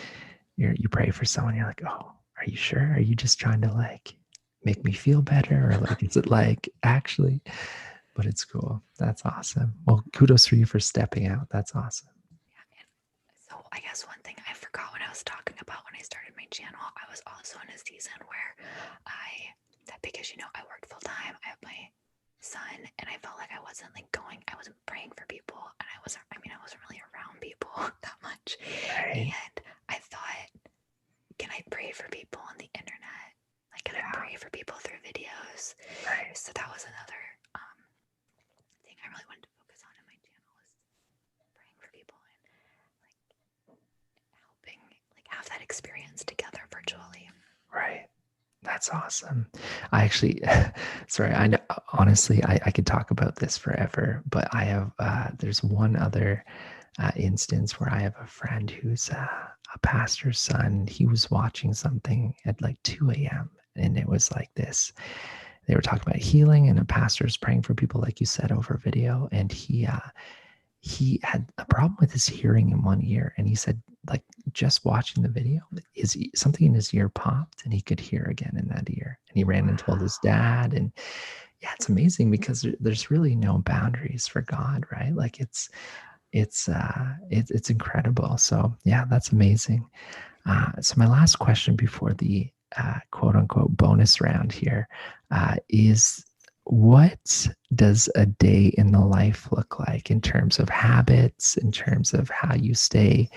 you pray for someone, you're like, oh, are you sure? Are you just trying to like make me feel better, or like is it like actually? But it's cool. That's awesome. Well, kudos for you for stepping out. That's awesome.
Yeah, and so I guess one thing I forgot when I was talking about when I started my channel, I was also in a season where because I worked full time, I have my son, and I felt like I wasn't praying for people, and I wasn't really around people that much.
Right.
And I thought, can I pray for people on the internet? Like, can I pray for people through videos?
Right.
So that was another thing I really wanted to focus on in my channel, is praying for people and like helping like have that experience together virtually.
Right. That's awesome. I actually, sorry, I know, honestly, I could talk about this forever, but I have, there's one other instance where I have a friend who's a pastor's son. He was watching something at like 2 a.m. and it was like this. They were talking about healing, and a pastor's praying for people, like you said, over video. And he had a problem with his hearing in one ear, and he said, like, just watching the video, something in his ear popped and he could hear again in that ear, and he ran and told his dad. And yeah, it's amazing because there's really no boundaries for God, right? Like it's incredible. So yeah, that's amazing. So my last question before the quote unquote bonus round here is, what does a day in the life look like in terms of habits, in terms of how you stay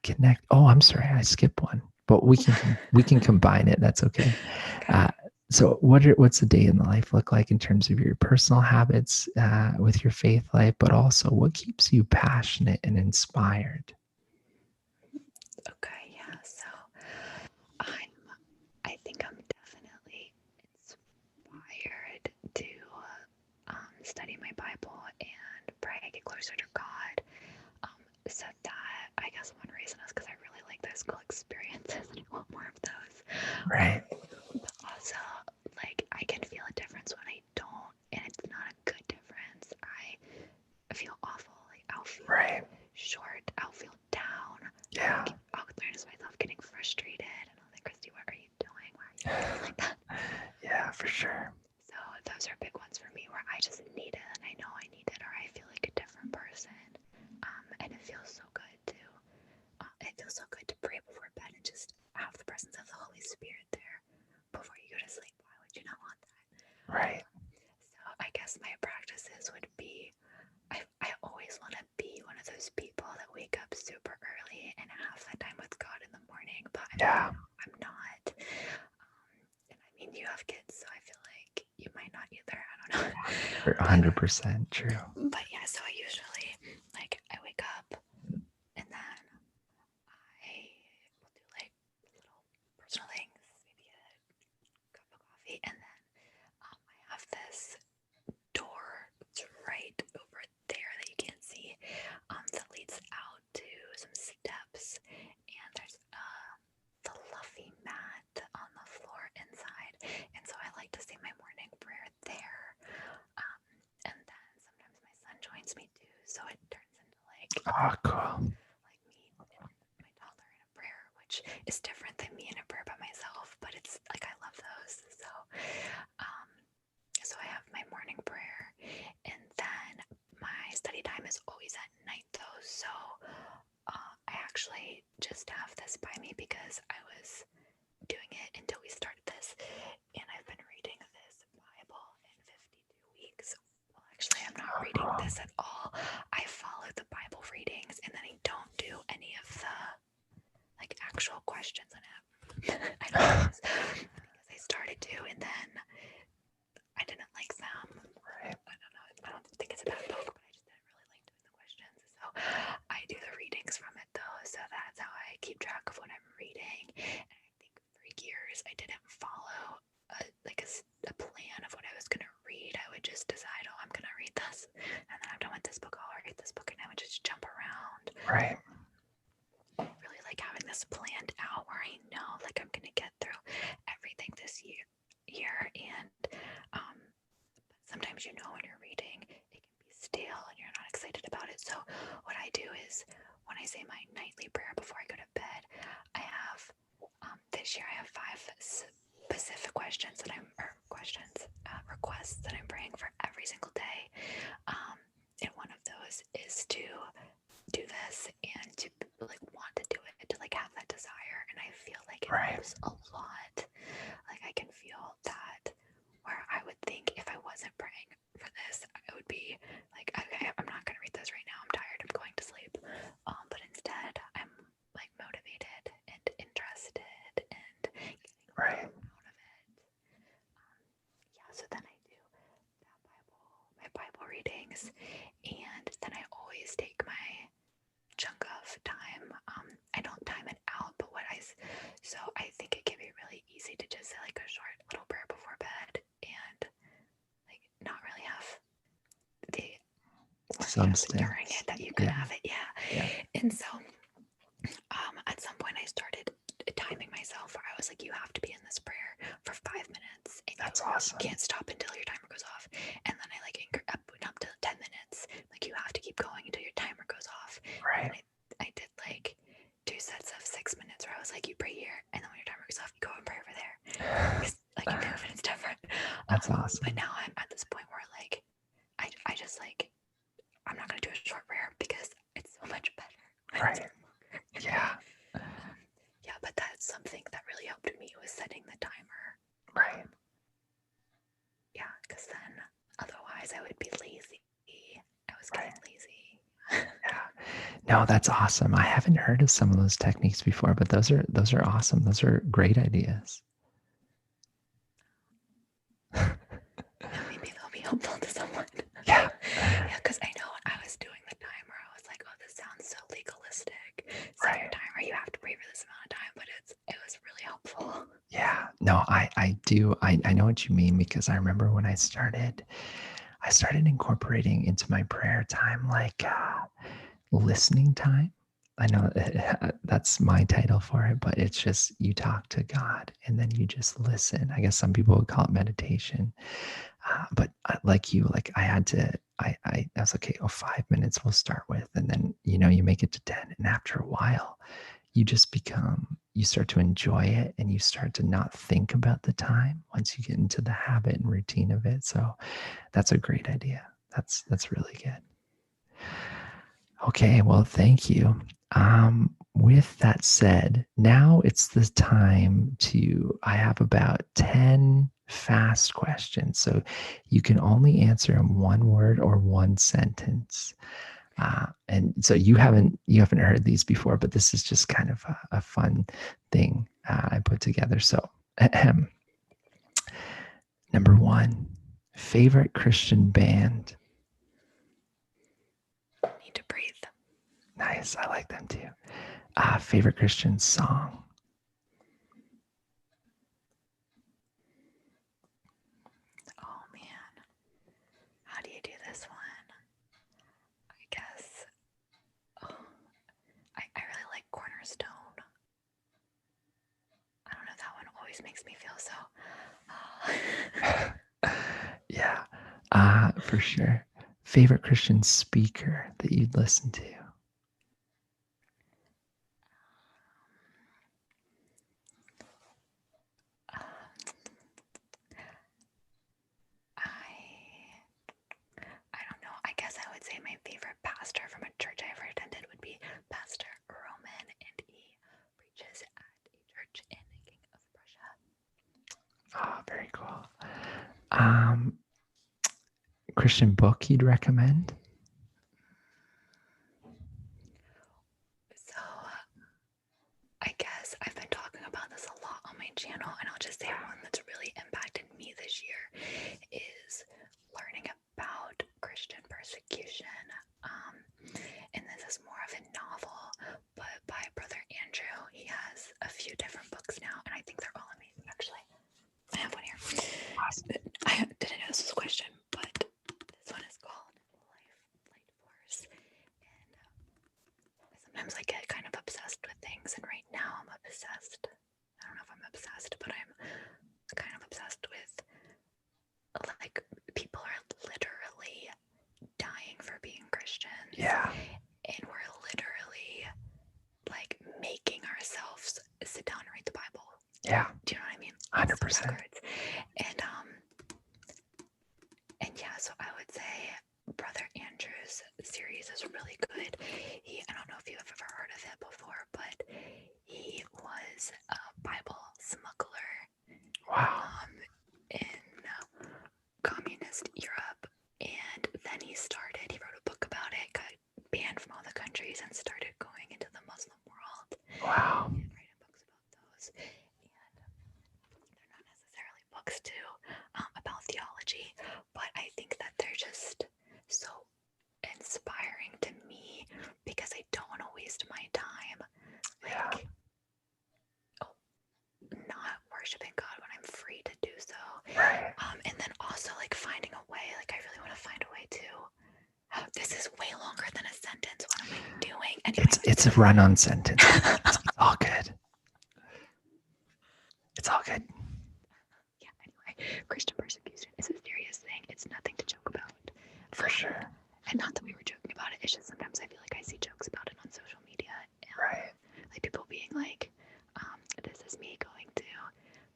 connect? Oh, I'm sorry, I skipped one, but we can combine it. That's okay.
Okay.
So what's a day in the life look like in terms of your personal habits with your faith life, but also what keeps you passionate and inspired?
Okay, yeah. So I think I'm definitely inspired to study my Bible and pray, get closer to God. So that, I guess one reason is because I really like those school experiences and I want more of those.
Right.
But also, like, I can feel a difference when I don't, and it's not a good difference. I feel awful. Like, I'll feel short. I'll feel down.
Yeah.
Like, I'll notice myself getting frustrated, and I'm like, Christy, what are you doing? Why are you feeling like that?
Yeah, for sure.
So those are big ones for me, where I just need it, and I know I need it, or I feel like a different person. And it feels so good to pray before bed and just have the presence of the Holy Spirit there before you go to sleep. Why would you not want that?
Right.
So I guess my practices would be, I always want to be one of those people that wake up super early and have that time with God in the morning, but I'm not. And I mean, you have kids, so I feel like you might not either. I don't know.
100% true.
But yeah, so I usually, like, I wake up and then I will do like little personal things, maybe a cup of coffee, and then I have this door. It's right over there that you can't see, that leads out to some steps, and there's a fluffy mat on the floor inside, and so I like to say my morning prayer there. And then sometimes my son joins me too, so it turns into like
Cool.
like me and my toddler in a prayer, which is different than me in a prayer by myself, but it's like I love those. So I have my morning prayer, and then my study time is always at night though. So I actually just have this by me because I was doing it until we started this, and I've been reading this Bible in 52 weeks. Well, actually, I'm not reading this at all. I follow the Bible readings, and then I don't do any of the like actual questions in it. I don't know, because I started to, and then I didn't like them.
Right.
I don't know. I don't think it's a bad book, but I just didn't really like doing the questions. So I do the readings from it though, so that's how I keep track of what I'm reading. And I think for years I didn't follow a plan of what I was gonna read. I would just decide, oh, I'm gonna read this, and then I'm done with this book. I'll read this book, and I would just jump around.
Right.
Really like having this planned out where I know like I'm gonna get through everything this year. And sometimes, you know, when you're reading, it can be stale and you're not excited about it. So what I do is when I say my nightly prayer before I go to bed, I have this year I have 5 specific questions that requests that I'm praying for every single day. And one of those is to do this and to like want to do it, to like have that desire. And I feel like it helps a lot. Like I can feel that where I would think if I wasn't praying for this, I would be like, okay, I'm not going to read this right now. I'm tired. I'm going to sleep. But instead, I'm like motivated and interested and getting
Right.
out of it. Yeah, so then I do my Bible readings, and then I always take my chunk of time. I don't time it out, but so I think it can be really easy to just say like a short little prayer before bed and like not really have the
Substance.
during it that you could have it.
Yeah.
And so at some point I started timing myself where I was like, you have to be in this prayer for 5 minutes. And
That's
you
awesome.
can't stop until your timer goes off. And then I like went up to 10 minutes. Like you have to keep going until your timer goes off.
Right.
And I did like 2 sets of 6 minutes where I was like, you pray here, and then when your timer goes off, you go and pray over there. Like you move and it's different.
That's awesome.
But now I'm at this point where like I just like I'm not gonna do a short prayer because it's so much better.
Right. Yeah.
Yeah, but that's something that really helped me was setting the timer.
Right.
Yeah, because then otherwise I would be lazy. I was getting lazy.
Yeah. No, that's awesome. I haven't heard of some of those techniques before, but those are awesome. Those are great ideas.
Maybe they'll be helpful to someone.
Yeah.
Yeah, because I know when I was doing the timer, I was like, oh, this sounds so legalistic. Set your timer, you have to pray for this amount of time, but it was really helpful.
Yeah. No, I do. I know what you mean, because I remember when I started incorporating into my prayer time like listening time. I know that's my title for it, but it's just you talk to God and then you just listen. I guess some people would call it meditation. But like you, like I had to, I was like, okay, 5 minutes we'll start with. And then, you make it to 10. And after a while, you just you start to enjoy it, and you start to not think about the time once you get into the habit and routine of it. So that's a great idea. That's really good. Okay, well, thank you. With that said, now it's the time I have about 10 fast questions. So you can only answer in one word or one sentence. And so you haven't heard these before, but this is just kind of a fun thing I put together. So number 1, favorite Christian band.
Need to breathe.
Nice. I like them too. Favorite Christian song.
Oh man, how do you do this one? I guess. I really like Cornerstone. I don't know, that one always makes me feel so.
Yeah, for sure. Favorite Christian speaker that you'd listen to.
I don't know. I guess I would say my favorite pastor from a church I ever attended would be Pastor Roman, and he preaches at a church in the King of Prussia.
Oh, very cool. Christian book you'd recommend?
So I guess I've been talking about this a lot on my channel, and I'll just say one that's really impacted me this year is learning about Christian persecution. And this is more of a novel, but by Brother Andrew. He has a few different books now, and I think they're all amazing. Actually, I have one here.
Awesome.
I didn't know this was a question, but this one is called Light Force. And sometimes I get kind of obsessed with things, and right now I'm obsessed. I don't know if I'm obsessed, but I'm kind of obsessed with like people are literally dying for being Christians.
Yeah.
And we're literally like making ourselves sit down and read the Bible.
Yeah.
Do you know what I mean?
100%.
And yeah, so I would say Brother Andrew's series is really good. I don't know if you've ever heard of it before, but he was a Bible smuggler.
Wow.
In worshiping God when I'm free to do so.
Right.
And then also like finding a way, like I really want to find a way to. This is way longer than a sentence. What am I doing? Anyway.
It's a run-on sentence. It's all good. It's all good.
Yeah, anyway, Christian persecution is a serious thing. It's nothing to joke about.
For sure.
And not that we were joking about it. It's just sometimes I feel like I see jokes about it on social media. And,
Right.
Like people being like, this is me going to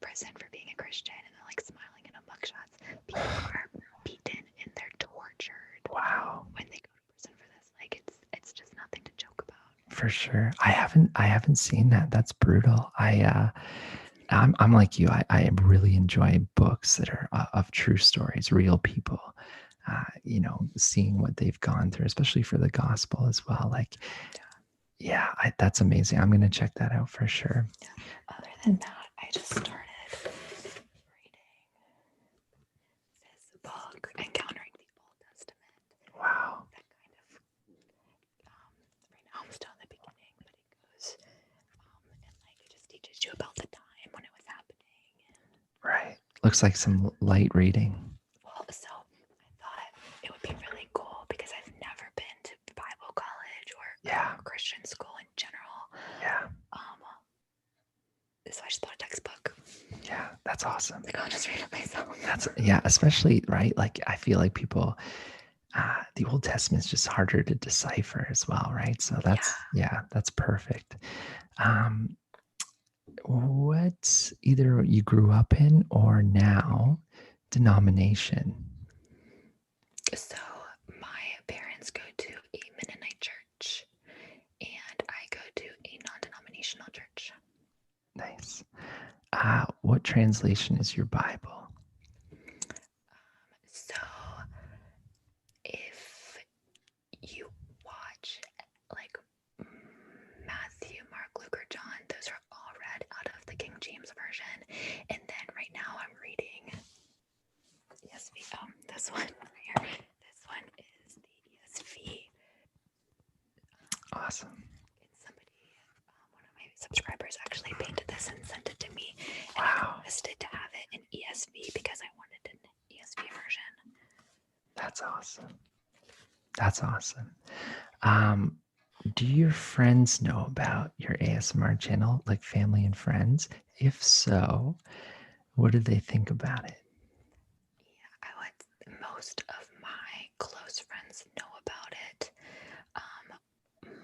prison for being a Christian, and they're like smiling in a mugshots. People are beaten and they're tortured.
Wow.
When they go to prison for this, like it's just nothing to joke about.
For sure. I haven't seen that. That's brutal. I'm like you. I really enjoy books that are of true stories, real people. Seeing what they've gone through, especially for the gospel as well. Like, yeah, that's amazing. I'm gonna check that out for sure.
Yeah. Other than that, I just started reading this book, Encountering the Old Testament.
Wow.
That kind of right now I'm still in the beginning, but it goes and like it just teaches you about the time when it was happening.
Right. Looks like some light reading.
Well, so I thought it would be really cool because I've never been to Bible college or Christian school in general.
Yeah.
So I just bought a textbook.
Yeah, that's awesome.
Like I'll just read it myself.
Especially, right? Like I feel like people the Old Testament is just harder to decipher as well, right? So that's perfect. What either you grew up in or now denomination?
So my parents go to a Mennonite church, and I go to a non-denominational church.
Nice. What translation is your Bible?
So if you watch like Matthew, Mark, Luke, or John, those are all read out of the King James Version. And then right now I'm reading ESV. This one right here. This one is the ESV.
Awesome.
Somebody, one of my subscribers actually painted this and sent it to me. And
Wow.
I requested to have it in ESV because I wanted an ESV version.
That's awesome. That's awesome. Do your friends know about your ASMR channel, like family and friends? If so, what do they think about it?
Yeah, most of my close friends know about it.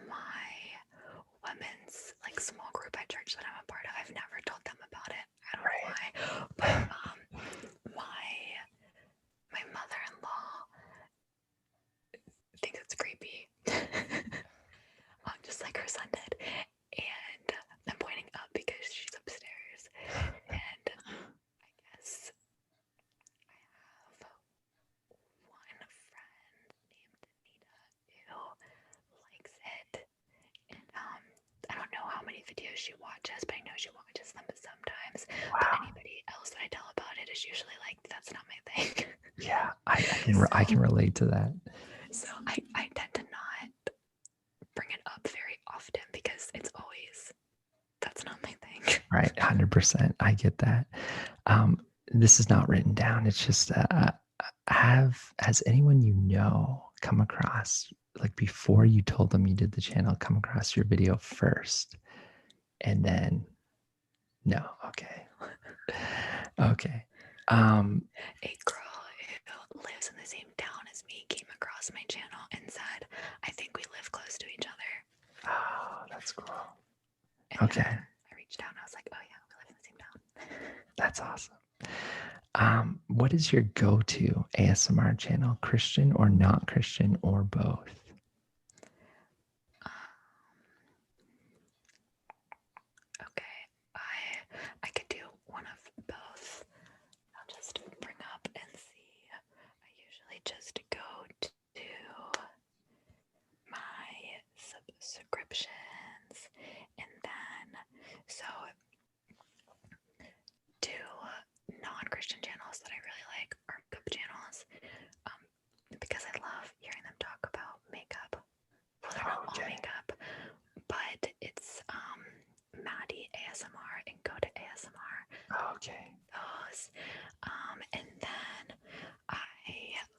My women's like small group at church that I'm a part of, I've never told them about it. I don't know why, but my mother-in-law thinks it's creepy. Just like her son did. And I'm pointing up because she's upstairs. And I guess I have one friend named Anita who likes it. And I don't know how many videos she watches, but I know she watches them sometimes. Wow. But anybody else that I tell about it is usually like, that's not my thing.
Yeah, I can relate to that.
So I tend to not bring it up very often because it's always, that's not my thing.
Right, 100%. I get that. This is not written down. It's just has anyone you know come across, like before you told them you did the channel, come across your video first? And then no, okay. Okay.
A girl who lives in the same town as me came across my channel and said, I think we live close to each other.
Oh, that's cool.
And
okay.
I reached out and I was like, oh yeah, we live in the same town.
That's awesome. What is your go-to ASMR channel? Christian or not Christian or both?
Okay, I could do one of both. I'll just bring up and see. I usually just go to my subscriptions, and then so two non-Christian channels that I really like are book channels, because I love hearing them talk about
Okay.
those. And then I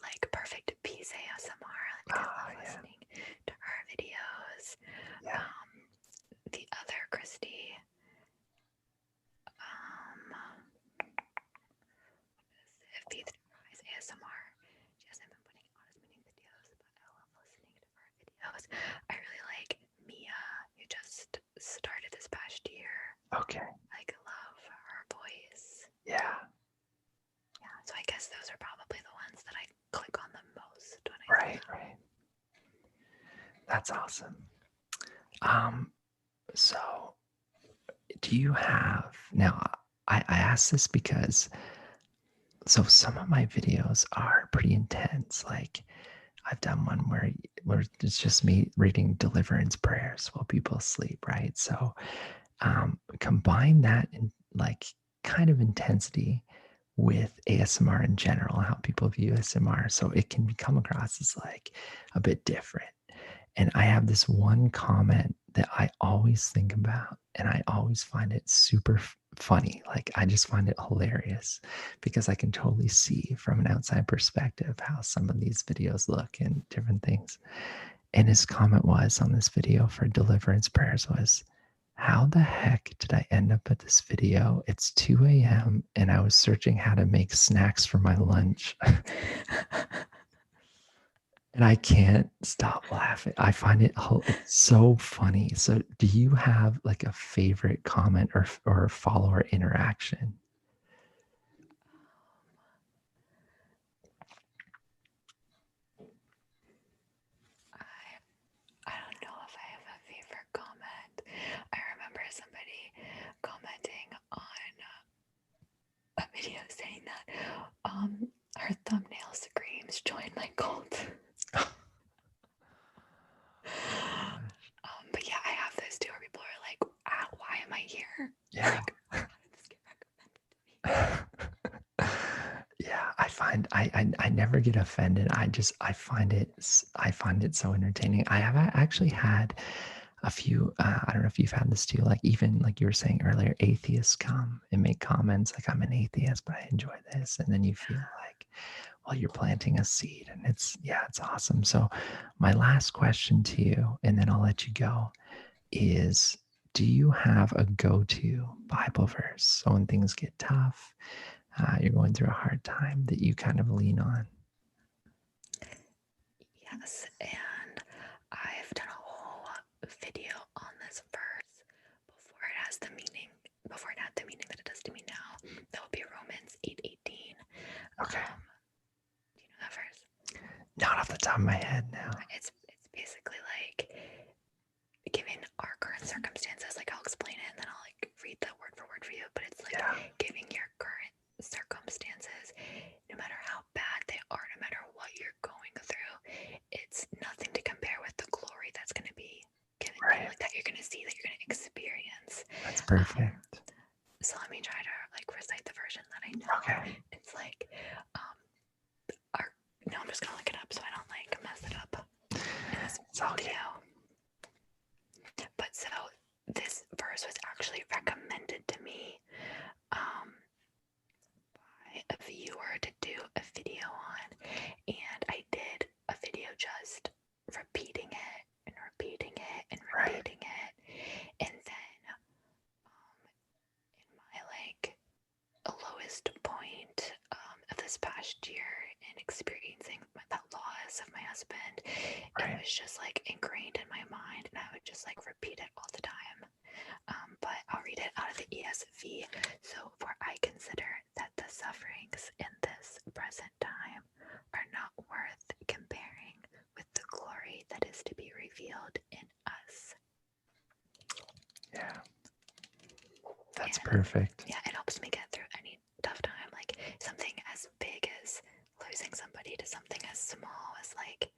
like Perfect Peace ASMR because I love
Yeah.
listening to her videos.
Yeah.
The other Christi, Faith Rise ASMR. She hasn't been putting out as many videos, but I love listening to her videos. I really like Mia, who just started this past year.
Okay.
Like, love her voice.
Yeah.
Yeah, so I guess those are probably the ones that I click on the most when I
Right. That's awesome. So do you have now? I asked this because some of my videos are pretty intense. Like I've done one where it's just me reading deliverance prayers while people sleep, right? So combine that in like kind of intensity with ASMR in general, how people view ASMR, so it can come across as like a bit different. And I have this one comment that I always think about, and I always find it super funny. Like, I just find it hilarious because I can totally see from an outside perspective how some of these videos look and different things. And his comment was on this video for deliverance prayers was, how the heck did I end up at this video? It's 2 a.m. and I was searching how to make snacks for my lunch. And I can't stop laughing. I find it so funny. So, do you have like a favorite comment or follower interaction?
I don't know if I have a favorite comment. I remember somebody commenting on a video saying that her thumbnail screams join my cult. But yeah, I have those too where people are like, why am I here?
Yeah.
Like, how did this get recommended to me?
Yeah, I never get offended. I find it so entertaining. I have actually had a few I don't know if you've had this too, like even like you were saying earlier, atheists come and make comments like, I'm an atheist but I enjoy this, and then you feel like, well, you're planting a seed, and it's awesome. So my last question to you, and then I'll let you go, is do you have a go-to Bible verse? So when things get tough, you're going through a hard time, that you kind of lean on?
Yes, and I've done a whole video on this verse before it has the meaning, before it had the meaning that it does to me now. That would be Romans 8:18.
Okay.
Do you know that verse?
Not off the top of my head now.
It's basically like, given our current circumstances, like I'll explain it and then I'll like read that word for word for you, but it's like, giving your current circumstances, no matter how bad they are, no matter what you're going through, it's nothing to compare with the glory that's going to be given to you, like that you're going to see, that you're going to experience.
That's perfect.
So let me try to like recite the version that I know.
Okay.
It's like, no, I'm just gonna look it up so I don't like mess it up in this video. But so this verse was actually recommended to me by a viewer to do a video on, and I did a video just repeating it and repeating it and repeating it, and then in my like lowest point of this past year in experiencing that loss of my husband, it was just like ingrained in my mind, and I would just like repeat it all the time. But I'll read it out of the ESV. So, for I consider that the sufferings in this present time are not worth comparing with the glory that is to be revealed in us.
Yeah. That's perfect.
Yeah, it helps me get through any tough time. Like something as big as losing somebody to something as small as like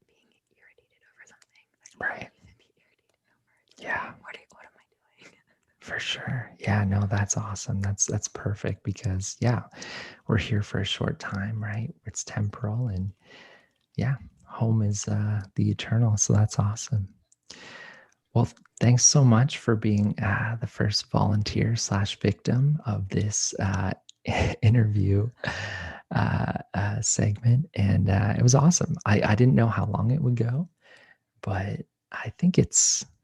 being irritated over something. Like, yeah. What am I doing?
For sure. Yeah, no, that's awesome. That's perfect because we're here for a short time, right? It's temporal, and home is the eternal. So that's awesome. Well, thanks so much for being the first volunteer slash victim of this interview segment. And it was awesome. I didn't know how long it would go, but I think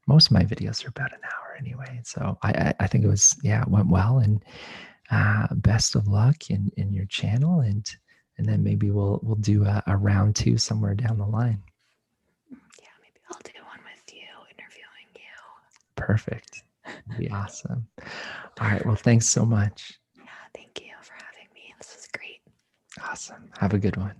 most of my videos are about an hour anyway. So I think it went well. And best of luck in your channel. And then maybe we'll do a round two somewhere down the line.
Yeah, maybe I'll do one with you, interviewing you.
Perfect. That'd be awesome. All right. Well, thanks so much.
Yeah, thank you for having me. This was great.
Awesome. Have a good one.